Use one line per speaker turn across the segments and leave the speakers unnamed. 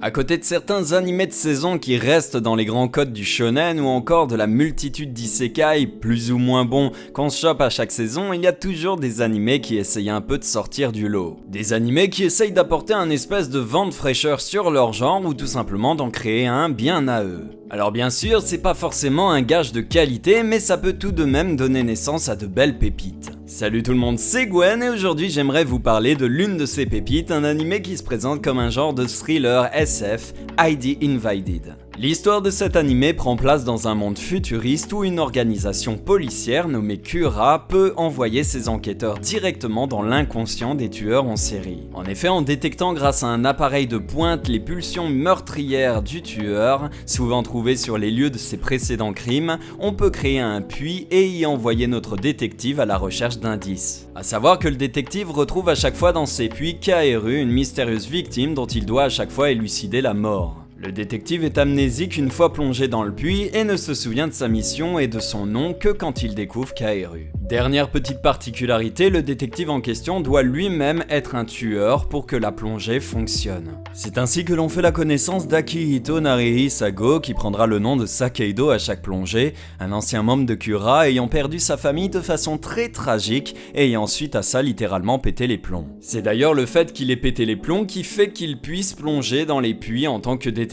À côté de certains animés de saison qui restent dans les grands codes du shonen ou encore de la multitude d'isekai plus ou moins bons qu'on se chope à chaque saison, il y a toujours des animés qui essayent un peu de sortir du lot. Des animés qui essayent d'apporter un espèce de vent de fraîcheur sur leur genre ou tout simplement d'en créer un bien à eux. Alors bien sûr, c'est pas forcément un gage de qualité, mais ça peut tout de même donner naissance à de belles pépites. Salut tout le monde, c'est Gwen et aujourd'hui j'aimerais vous parler de l'une de ces pépites, un animé qui se présente comme un genre de thriller SF, ID Invaded. L'histoire de cet animé prend place dans un monde futuriste où une organisation policière nommée Cura peut envoyer ses enquêteurs directement dans l'inconscient des tueurs en série. En effet, en détectant grâce à un appareil de pointe les pulsions meurtrières du tueur, souvent trouvées sur les lieux de ses précédents crimes, on peut créer un puits et y envoyer notre détective à la recherche d'indices. A savoir que le détective retrouve à chaque fois dans ses puits Kaeru, une mystérieuse victime dont il doit à chaque fois élucider la mort. Le détective est amnésique une fois plongé dans le puits et ne se souvient de sa mission et de son nom que quand il découvre Kaeru. Dernière petite particularité, le détective en question doit lui-même être un tueur pour que la plongée fonctionne. C'est ainsi que l'on fait la connaissance d'Akihito Narihei Sago qui prendra le nom de Sakeido à chaque plongée, un ancien membre de Cura ayant perdu sa famille de façon très tragique et ayant ensuite à ça littéralement pété les plombs. C'est d'ailleurs le fait qu'il ait pété les plombs qui fait qu'il puisse plonger dans les puits en tant que détective.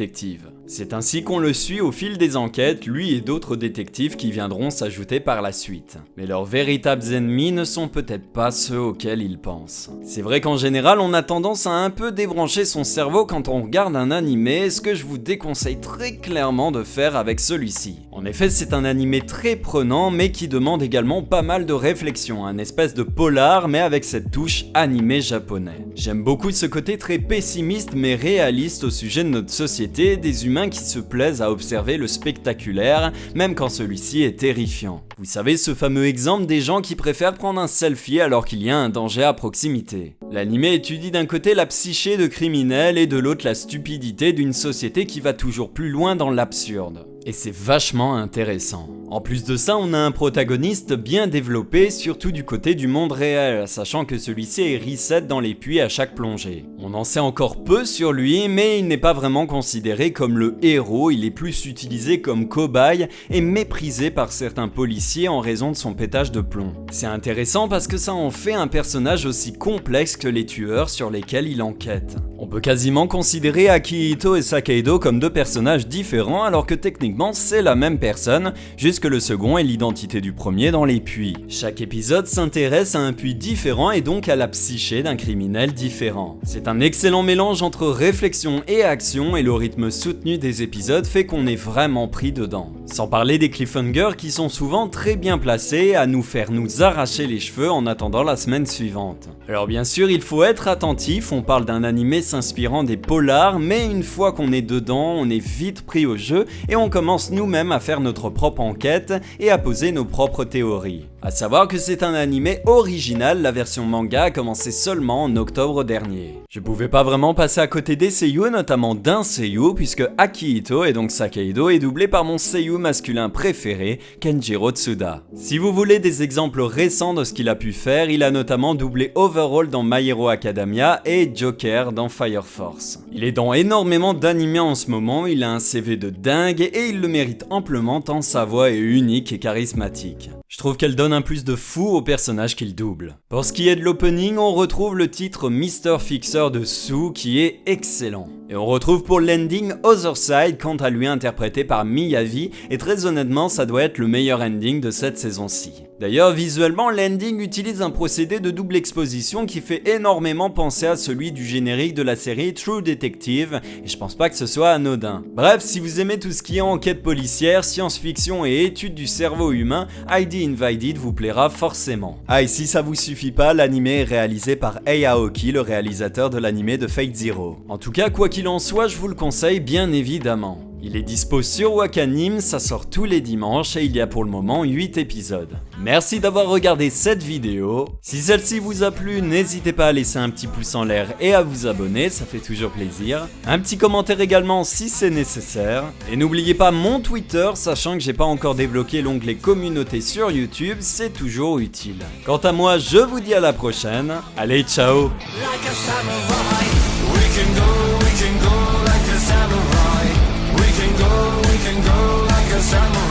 C'est ainsi qu'on le suit au fil des enquêtes, lui et d'autres détectives qui viendront s'ajouter par la suite. Mais leurs véritables ennemis ne sont peut-être pas ceux auxquels ils pensent. C'est vrai qu'en général, on a tendance à un peu débrancher son cerveau quand on regarde un animé, ce que je vous déconseille très clairement de faire avec celui-ci. En effet, c'est un animé très prenant, mais qui demande également pas mal de réflexion, un espèce de polar, mais avec cette touche animé japonais. J'aime beaucoup ce côté très pessimiste mais réaliste au sujet de notre société, des humains qui se plaisent à observer le spectaculaire, même quand celui-ci est terrifiant. Vous savez, ce fameux exemple des gens qui préfèrent prendre un selfie alors qu'il y a un danger à proximité. L'animé étudie d'un côté la psyché de criminels et de l'autre la stupidité d'une société qui va toujours plus loin dans l'absurde. Et c'est vachement intéressant. En plus de ça, on a un protagoniste bien développé, surtout du côté du monde réel, sachant que celui-ci est reset dans les puits à chaque plongée. On en sait encore peu sur lui, mais il n'est pas vraiment considéré comme le héros, il est plus utilisé comme cobaye et méprisé par certains policiers en raison de son pétage de plomb. C'est intéressant parce que ça en fait un personnage aussi complexe que les tueurs sur lesquels il enquête. On peut quasiment considérer Akihito et Sakeido comme deux personnages différents alors que techniquement c'est la même personne, juste que le second est l'identité du premier dans les puits. Chaque épisode s'intéresse à un puits différent et donc à la psyché d'un criminel différent. C'est un excellent mélange entre réflexion et action et le rythme soutenu des épisodes fait qu'on est vraiment pris dedans. Sans parler des cliffhangers qui sont souvent très bien placés à nous faire nous arracher les cheveux en attendant la semaine suivante. Alors bien sûr il faut être attentif, on parle d'un animé s'inspirant des polars, mais une fois qu'on est dedans, on est vite pris au jeu et on commence nous-mêmes à faire notre propre enquête et à poser nos propres théories. A savoir que c'est un animé original, la version manga a commencé seulement en octobre dernier. Je pouvais pas vraiment passer à côté des seiyuu, notamment d'un seiyuu, puisque Akihito et donc Sakeido est doublé par mon seiyuu masculin préféré, Kenjiro Tsuda. Si vous voulez des exemples récents de ce qu'il a pu faire, il a notamment doublé Overhaul dans My Hero Academia et Joker dans Fire Force. Il est dans énormément d'animés en ce moment, il a un CV de dingue et il le mérite amplement tant sa voix est unique et charismatique. Je trouve qu'elle donne un plus de fou au personnage qu'il double. Pour ce qui est de l'opening, on retrouve le titre Mr. Fixer de Sue qui est excellent. Et on retrouve pour l'ending Other Side quant à lui interprété par Miyavi et très honnêtement ça doit être le meilleur ending de cette saison-ci. D'ailleurs visuellement l'ending utilise un procédé de double exposition qui fait énormément penser à celui du générique de la série True Detective et je pense pas que ce soit anodin. Bref, si vous aimez tout ce qui est enquête policière, science-fiction et étude du cerveau humain, ID Invaded vous plaira forcément. Ah et si ça vous suffit pas, l'animé est réalisé par Ei Aoki, le réalisateur de l'animé de Fate Zero. En tout cas, quoi qu'il en soit, je vous le conseille bien évidemment. Il est dispo sur Wakanim, ça sort tous les dimanches et il y a pour le moment 8 épisodes. Merci d'avoir regardé cette vidéo. Si celle-ci vous a plu, n'hésitez pas à laisser un petit pouce en l'air et à vous abonner, ça fait toujours plaisir. Un petit commentaire également si c'est nécessaire. Et n'oubliez pas mon Twitter, sachant que j'ai pas encore débloqué l'onglet communauté sur YouTube, c'est toujours utile. Quant à moi, je vous dis à la prochaine. Allez, ciao!
Like a samurai, we can go like a go like a samurai.